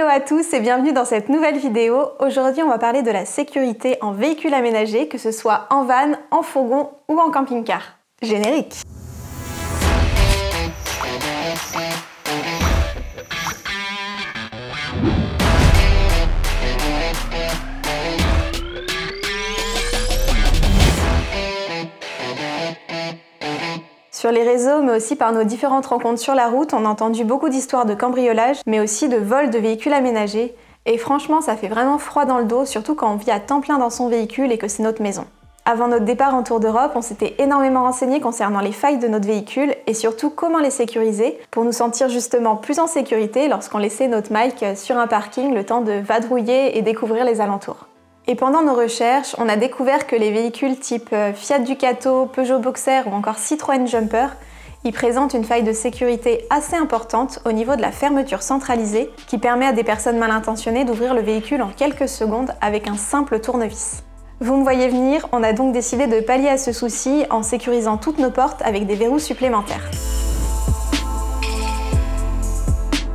Hello à tous et bienvenue dans cette nouvelle vidéo. Aujourd'hui, on va parler de la sécurité en véhicule aménagé, que ce soit en van, en fourgon ou en camping-car. Générique! Sur les réseaux, mais aussi par nos différentes rencontres sur la route, on a entendu beaucoup d'histoires de cambriolage, mais aussi de vol de véhicules aménagés. Et franchement, ça fait vraiment froid dans le dos, surtout quand on vit à temps plein dans son véhicule et que c'est notre maison. Avant notre départ en Tour d'Europe, on s'était énormément renseigné concernant les failles de notre véhicule et surtout comment les sécuriser pour nous sentir justement plus en sécurité lorsqu'on laissait notre Mike sur un parking le temps de vadrouiller et découvrir les alentours. Et pendant nos recherches, on a découvert que les véhicules type Fiat Ducato, Peugeot Boxer ou encore Citroën Jumper, ils présentent une faille de sécurité assez importante au niveau de la fermeture centralisée qui permet à des personnes mal intentionnées d'ouvrir le véhicule en quelques secondes avec un simple tournevis. Vous me voyez venir, on a donc décidé de pallier à ce souci en sécurisant toutes nos portes avec des verrous supplémentaires.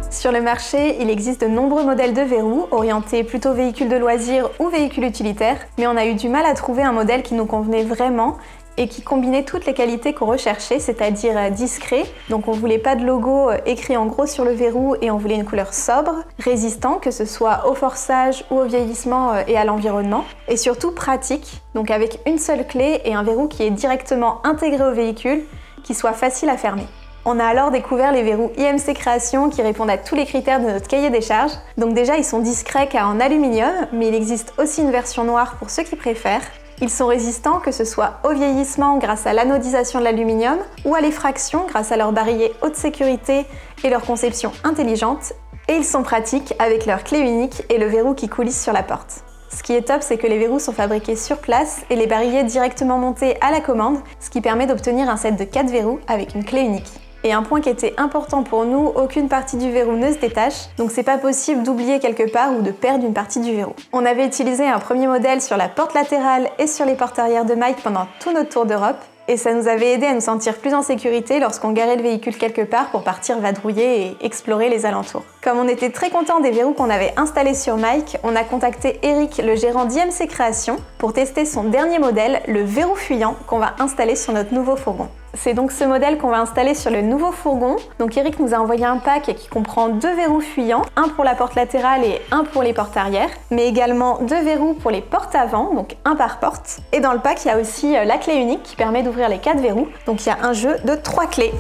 Sur le marché, il existe de nombreux modèles de verrous, orientés plutôt véhicules de loisirs ou véhicules utilitaires, mais on a eu du mal à trouver un modèle qui nous convenait vraiment et qui combinait toutes les qualités qu'on recherchait, c'est-à-dire discret, donc on voulait pas de logo écrit en gros sur le verrou et on voulait une couleur sobre, résistant, que ce soit au forçage ou au vieillissement et à l'environnement, et surtout pratique, donc avec une seule clé et un verrou qui est directement intégré au véhicule, qui soit facile à fermer. On a alors découvert les verrous IMC Création qui répondent à tous les critères de notre cahier des charges. Donc déjà, ils sont discrets car en aluminium, mais il existe aussi une version noire pour ceux qui préfèrent. Ils sont résistants, que ce soit au vieillissement grâce à l'anodisation de l'aluminium ou à l'effraction grâce à leur barillet haute sécurité et leur conception intelligente. Et ils sont pratiques avec leur clé unique et le verrou qui coulisse sur la porte. Ce qui est top, c'est que les verrous sont fabriqués sur place et les barillets directement montés à la commande, ce qui permet d'obtenir un set de 4 verrous avec une clé unique. Et un point qui était important pour nous, aucune partie du verrou ne se détache, donc c'est pas possible d'oublier quelque part ou de perdre une partie du verrou. On avait utilisé un premier modèle sur la porte latérale et sur les portes arrière de Mike pendant tout notre tour d'Europe, et ça nous avait aidé à nous sentir plus en sécurité lorsqu'on garait le véhicule quelque part pour partir vadrouiller et explorer les alentours. Comme on était très content des verrous qu'on avait installés sur Mike, on a contacté Eric, le gérant d'IMC Création, pour tester son dernier modèle, le verrou fuyant, qu'on va installer sur notre nouveau fourgon. C'est donc ce modèle qu'on va installer sur le nouveau fourgon. Donc Eric nous a envoyé un pack qui comprend 2 verrous fuyants, un pour la porte latérale et un pour les portes arrière, mais également 2 verrous pour les portes avant, donc un par porte. Et dans le pack, il y a aussi la clé unique qui permet d'ouvrir les 4 verrous. Donc il y a un jeu de 3 clés.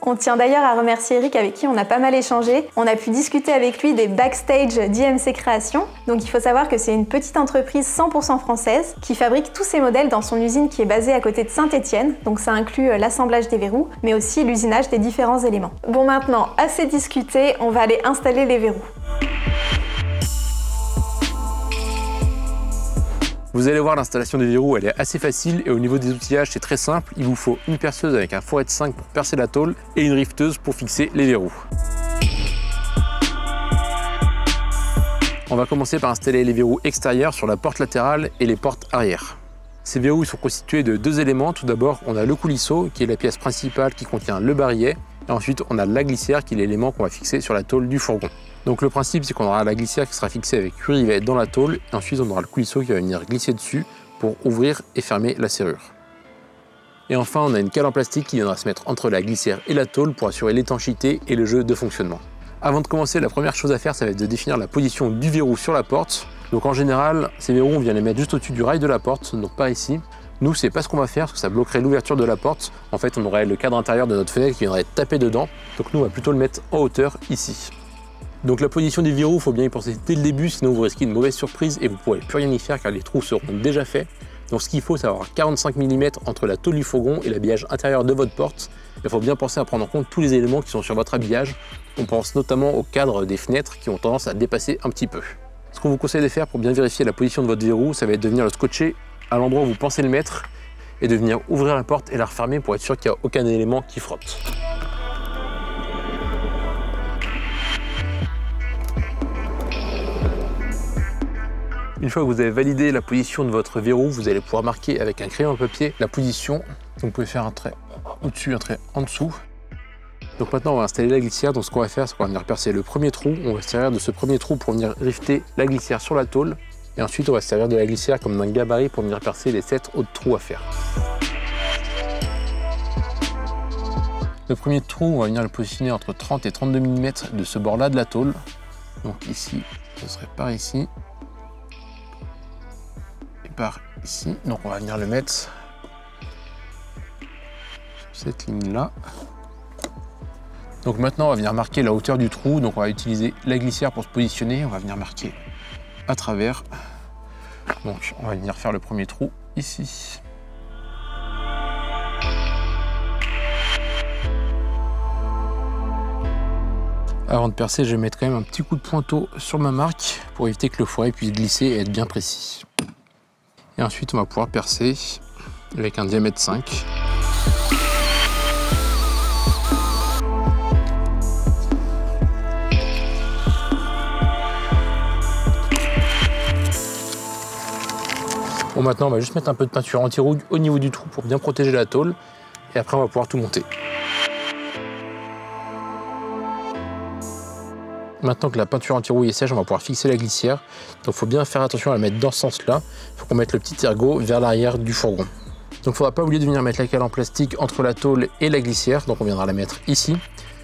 On tient d'ailleurs à remercier Eric avec qui on a pas mal échangé. On a pu discuter avec lui des backstage d'IMC Création. Donc il faut savoir que c'est une petite entreprise 100% française qui fabrique tous ces modèles dans son usine qui est basée à côté de Saint-Étienne. Donc ça inclut l'assemblage des verrous, mais aussi l'usinage des différents éléments. Bon, maintenant, assez discuté, on va aller installer les verrous. Vous allez voir, l'installation des verrous, elle est assez facile et au niveau des outillages, c'est très simple. Il vous faut une perceuse avec un fourret de 5 pour percer la tôle et une rifteuse pour fixer les verrous. On va commencer par installer les verrous extérieurs sur la porte latérale et les portes arrière. Ces verrous sont constitués de 2 éléments. Tout d'abord, on a le coulisseau qui est la pièce principale qui contient le barillet. Et ensuite, on a la glissière qui est l'élément qu'on va fixer sur la tôle du fourgon. Donc le principe, c'est qu'on aura la glissière qui sera fixée avec 8 rivets dans la tôle. Et ensuite, on aura le coulisseau qui va venir glisser dessus pour ouvrir et fermer la serrure. Et enfin, on a une cale en plastique qui viendra se mettre entre la glissière et la tôle pour assurer l'étanchéité et le jeu de fonctionnement. Avant de commencer, la première chose à faire, ça va être de définir la position du verrou sur la porte. Donc en général, ces verrous, on vient les mettre juste au-dessus du rail de la porte, donc pas ici. Nous, c'est pas ce qu'on va faire parce que ça bloquerait l'ouverture de la porte. En fait, on aurait le cadre intérieur de notre fenêtre qui viendrait taper dedans. Donc nous, on va plutôt le mettre en hauteur ici. Donc la position des verrous, il faut bien y penser dès le début, sinon vous risquez une mauvaise surprise et vous ne pourrez plus rien y faire car les trous seront déjà faits. Donc ce qu'il faut, c'est avoir 45 mm entre la tôle du fourgon et l'habillage intérieur de votre porte. Il faut bien penser à prendre en compte tous les éléments qui sont sur votre habillage. On pense notamment au cadre des fenêtres qui ont tendance à dépasser un petit peu. Ce qu'on vous conseille de faire pour bien vérifier la position de votre verrou, ça va être de venir le scotcher à l'endroit où vous pensez le mettre et de venir ouvrir la porte et la refermer pour être sûr qu'il n'y a aucun élément qui frotte. Une fois que vous avez validé la position de votre verrou, vous allez pouvoir marquer avec un crayon à papier la position. Donc vous pouvez faire un trait au-dessus, un trait en dessous. Donc maintenant on va installer la glissière. Donc ce qu'on va faire, c'est qu'on va venir percer le premier trou. On va se servir de ce premier trou pour venir rifter la glissière sur la tôle. Et ensuite on va se servir de la glissière comme d'un gabarit pour venir percer les 7 autres trous à faire. Le premier trou, on va venir le positionner entre 30 et 32 mm de ce bord-là de la tôle. Donc ici, ce serait par ici. Et par ici. Donc on va venir le mettre sur cette ligne-là. Donc maintenant, on va venir marquer la hauteur du trou. Donc on va utiliser la glissière pour se positionner. On va venir marquer à travers. Donc on va venir faire le premier trou ici. Avant de percer, je vais mettre quand même un petit coup de pointeau sur ma marque pour éviter que le fourré puisse glisser et être bien précis. Et ensuite, on va pouvoir percer avec un diamètre 5. Bon, maintenant, on va juste mettre un peu de peinture anti-rouille au niveau du trou pour bien protéger la tôle. Et après, on va pouvoir tout monter. Maintenant que la peinture anti-rouille est sèche, on va pouvoir fixer la glissière. Donc il faut bien faire attention à la mettre dans ce sens-là. Il faut qu'on mette le petit ergot vers l'arrière du fourgon. Donc il ne faudra pas oublier de venir mettre la cale en plastique entre la tôle et la glissière. Donc on viendra la mettre ici.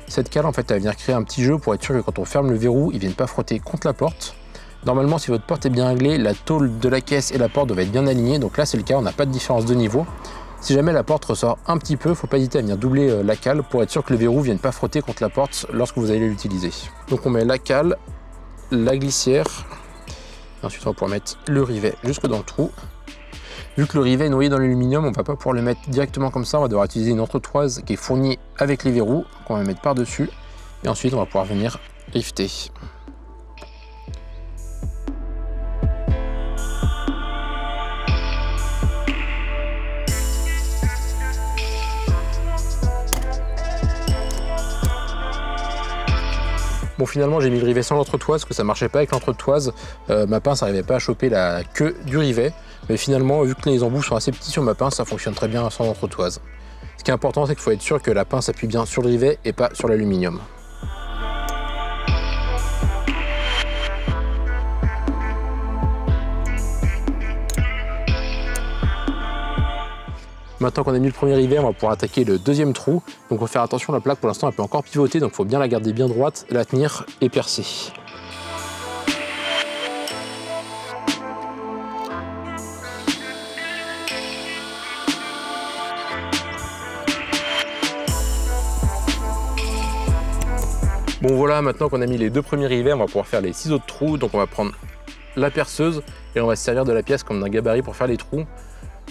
Cette cale, en fait, elle va venir créer un petit jeu pour être sûr que quand on ferme le verrou, il ne vienne pas frotter contre la porte. Normalement, si votre porte est bien réglée, la tôle de la caisse et la porte doivent être bien alignées. Donc là, c'est le cas, on n'a pas de différence de niveau. Si jamais la porte ressort un petit peu, il ne faut pas hésiter à venir doubler la cale pour être sûr que le verrou ne vienne pas frotter contre la porte lorsque vous allez l'utiliser. Donc on met la cale, la glissière, et ensuite on va pouvoir mettre le rivet jusque dans le trou. Vu que le rivet est noyé dans l'aluminium, on ne va pas pouvoir le mettre directement comme ça, on va devoir utiliser une entretoise qui est fournie avec les verrous, qu'on va mettre par-dessus, et ensuite on va pouvoir venir rifter. Bon, finalement j'ai mis le rivet sans l'entretoise parce que ça marchait pas avec l'entretoise. Ma pince n'arrivait pas à choper la queue du rivet. Mais finalement, vu que les embouts sont assez petits sur ma pince, ça fonctionne très bien sans l'entretoise. Ce qui est important, c'est qu'il faut être sûr que la pince appuie bien sur le rivet et pas sur l'aluminium. Maintenant qu'on a mis le premier rivet, on va pouvoir attaquer le deuxième trou. Donc il faut faire attention, la plaque pour l'instant elle peut encore pivoter, donc il faut bien la garder bien droite, la tenir et percer. Bon voilà, maintenant qu'on a mis les deux premiers rivets, on va pouvoir faire les 6 autres trous. Donc on va prendre la perceuse et on va se servir de la pièce comme d'un gabarit pour faire les trous.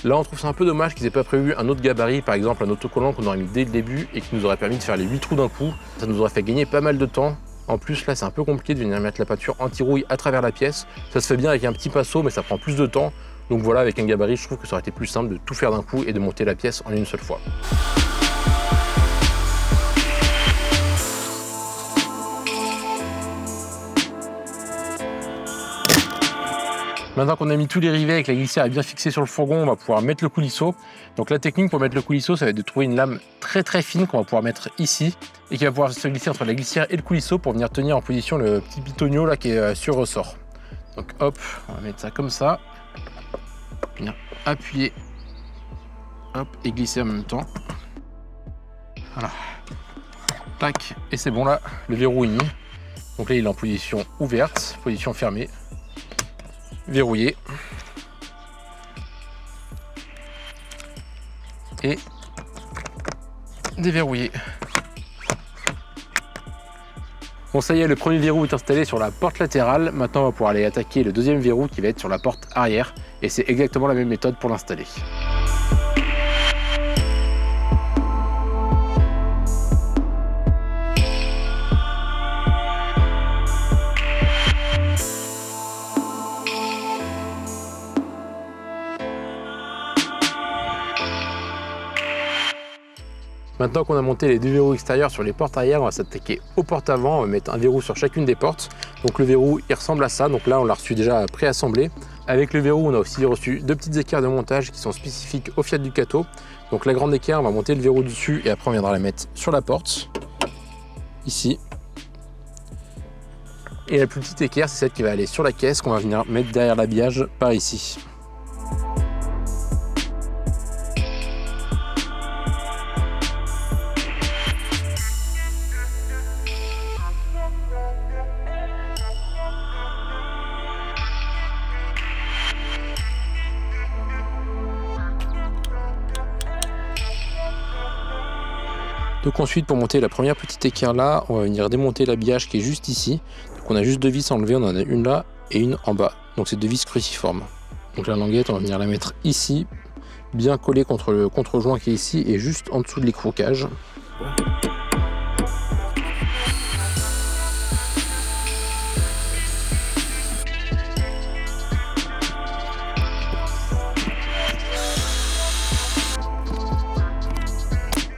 Là, on trouve ça un peu dommage qu'ils aient pas prévu un autre gabarit, par exemple un autocollant qu'on aurait mis dès le début et qui nous aurait permis de faire les 8 trous d'un coup. Ça nous aurait fait gagner pas mal de temps. En plus, là, c'est un peu compliqué de venir mettre la peinture anti-rouille à travers la pièce. Ça se fait bien avec un petit pinceau, mais ça prend plus de temps. Donc voilà, avec un gabarit, je trouve que ça aurait été plus simple de tout faire d'un coup et de monter la pièce en une seule fois. Maintenant qu'on a mis tous les rivets et que la glissière est bien fixée sur le fourgon, on va pouvoir mettre le coulisseau. Donc la technique pour mettre le coulisseau, ça va être de trouver une lame très fine qu'on va pouvoir mettre ici et qui va pouvoir se glisser entre la glissière et le coulisseau pour venir tenir en position le petit pitonio là qui est sur ressort. Donc hop, on va mettre ça comme ça. Venir appuyer, hop, et glisser en même temps. Voilà. Tac, et c'est bon là, le verrou est mis. Donc là il est en position ouverte, position fermée. Verrouillé et déverrouillé. Bon, ça y est, le premier verrou est installé sur la porte latérale. Maintenant on va pouvoir aller attaquer le deuxième verrou qui va être sur la porte arrière et c'est exactement la même méthode pour l'installer. Maintenant qu'on a monté les deux verrous extérieurs sur les portes arrière, on va s'attaquer aux portes avant. On va mettre un verrou sur chacune des portes. Donc le verrou, il ressemble à ça. Donc là, on l'a reçu déjà préassemblé. Avec le verrou, on a aussi reçu 2 petites équerres de montage qui sont spécifiques au Fiat Ducato. Donc la grande équerre, on va monter le verrou dessus et après on viendra la mettre sur la porte, ici. Et la plus petite équerre, c'est celle qui va aller sur la caisse qu'on va venir mettre derrière l'habillage par ici. Donc ensuite, pour monter la première petite équerre là, on va venir démonter l'habillage qui est juste ici. Donc on a juste 2 vis à enlever, on en a une là et une en bas. Donc c'est 2 vis cruciformes. Donc la languette, on va venir la mettre ici, bien collée contre le contre-joint qui est ici et juste en dessous de l'écrouquage.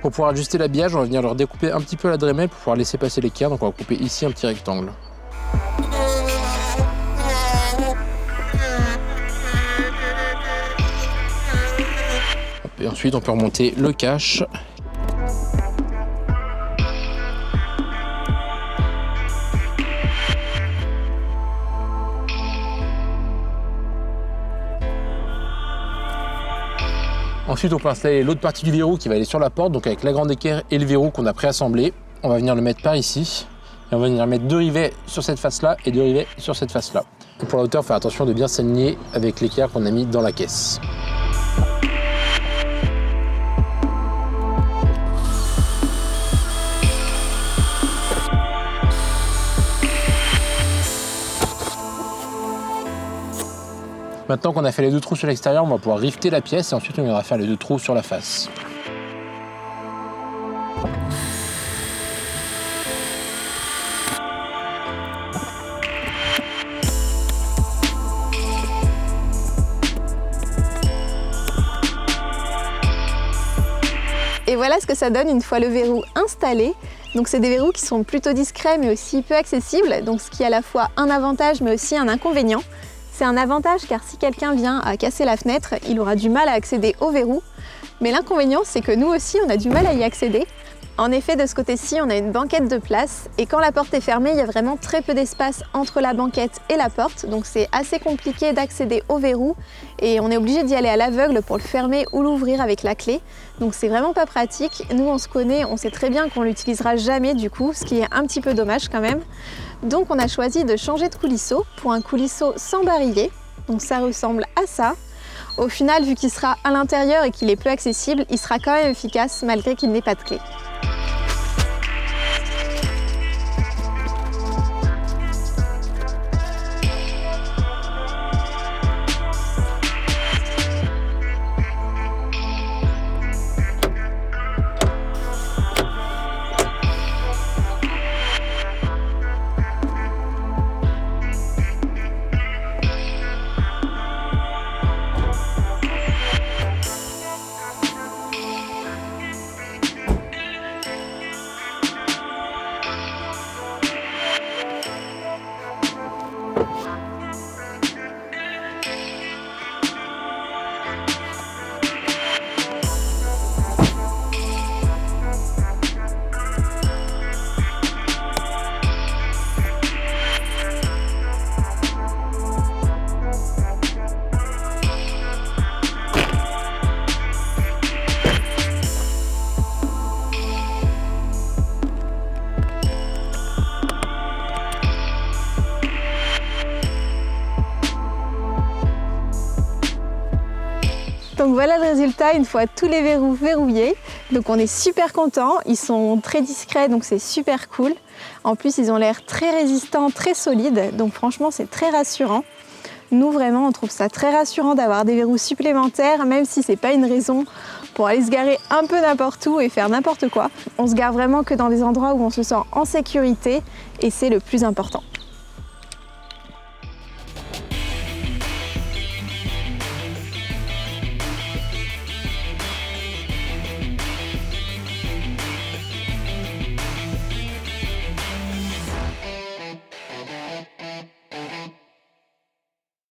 Pour pouvoir ajuster l'habillage, on va venir leur découper un petit peu la Dremel pour pouvoir laisser passer l'équerre. Donc on va couper ici un petit rectangle. Et ensuite on peut remonter le cache. Ensuite, on peut installer l'autre partie du verrou qui va aller sur la porte, donc avec la grande équerre et le verrou qu'on a préassemblé. On va venir le mettre par ici. Et on va venir mettre 2 rivets sur cette face-là et 2 rivets sur cette face-là. Pour la hauteur, faire attention de bien s'aligner avec l'équerre qu'on a mis dans la caisse. Maintenant qu'on a fait les 2 trous sur l'extérieur, on va pouvoir rifter la pièce et ensuite on viendra faire les 2 trous sur la face. Et voilà ce que ça donne une fois le verrou installé. Donc c'est des verrous qui sont plutôt discrets mais aussi peu accessibles, donc ce qui est à la fois un avantage mais aussi un inconvénient. C'est un avantage car si quelqu'un vient à casser la fenêtre, il aura du mal à accéder au verrou. Mais l'inconvénient, c'est que nous aussi, on a du mal à y accéder. En effet, de ce côté-ci, on a une banquette de place et quand la porte est fermée, il y a vraiment très peu d'espace entre la banquette et la porte. Donc c'est assez compliqué d'accéder au verrou et on est obligé d'y aller à l'aveugle pour le fermer ou l'ouvrir avec la clé. Donc c'est vraiment pas pratique. Nous, on se connaît, on sait très bien qu'on l'utilisera jamais du coup, ce qui est un petit peu dommage quand même. Donc on a choisi de changer de coulisseau pour un coulisseau sans barillet. Donc ça ressemble à ça. Au final, vu qu'il sera à l'intérieur et qu'il est peu accessible, il sera quand même efficace malgré qu'il n'ait pas de clé. Donc voilà le résultat une fois tous les verrous verrouillés. Donc on est super content, ils sont très discrets donc c'est super cool. En plus ils ont l'air très résistants, très solides, donc franchement c'est très rassurant. Nous vraiment on trouve ça très rassurant d'avoir des verrous supplémentaires, même si c'est pas une raison pour aller se garer un peu n'importe où et faire n'importe quoi. On se gare vraiment que dans des endroits où on se sent en sécurité et c'est le plus important.